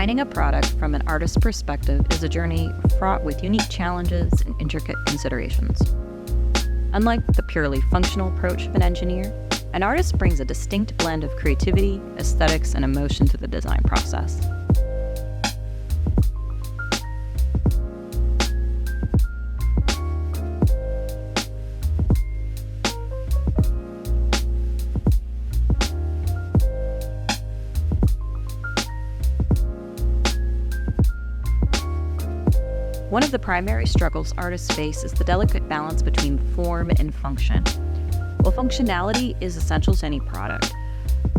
Designing a product from an artist's perspective is a journey fraught with unique challenges and intricate considerations. Unlike the purely functional approach of an engineer, an artist brings a distinct blend of creativity, aesthetics, and emotion to the design process. One of the primary struggles artists face is the delicate balance between form and function. While functionality is essential to any product,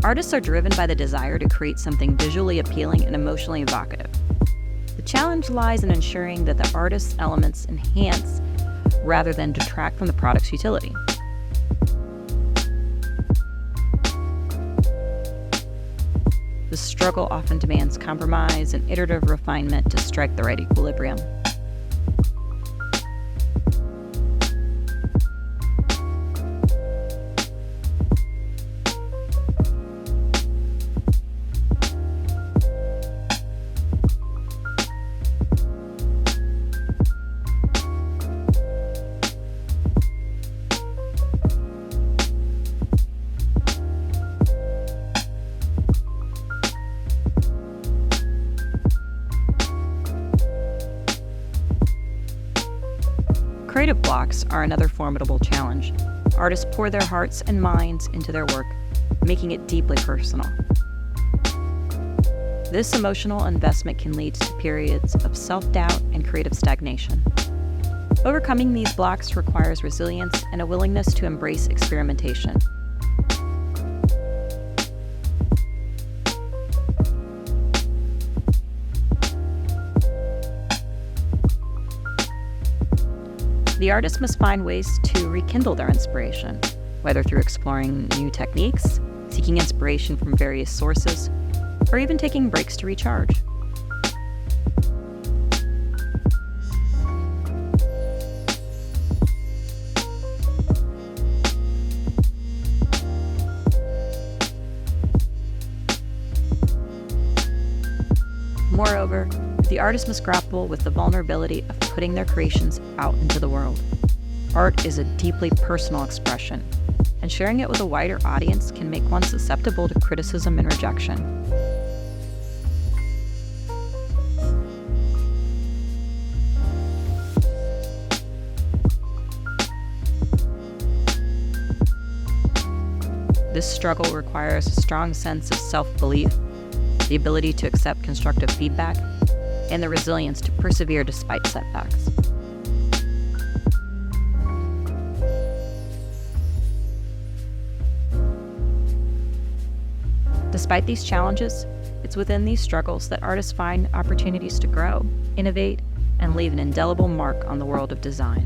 artists are driven by the desire to create something visually appealing and emotionally evocative. The challenge lies in ensuring that the artist's elements enhance rather than detract from the product's utility. The struggle often demands compromise and iterative refinement to strike the right equilibrium. Creative blocks are another formidable challenge. Artists pour their hearts and minds into their work, making it deeply personal. This emotional investment can lead to periods of self-doubt and creative stagnation. Overcoming these blocks requires resilience and a willingness to embrace experimentation. The artist must find ways to rekindle their inspiration, whether through exploring new techniques, seeking inspiration from various sources, or even taking breaks to recharge. Moreover, the artist must grapple with the vulnerability of putting their creations out into the world. Art is a deeply personal expression, and sharing it with a wider audience can make one susceptible to criticism and rejection. This struggle requires a strong sense of self-belief, the ability to accept constructive feedback, and the resilience to persevere despite setbacks. Despite these challenges, it's within these struggles that artists find opportunities to grow, innovate, and leave an indelible mark on the world of design.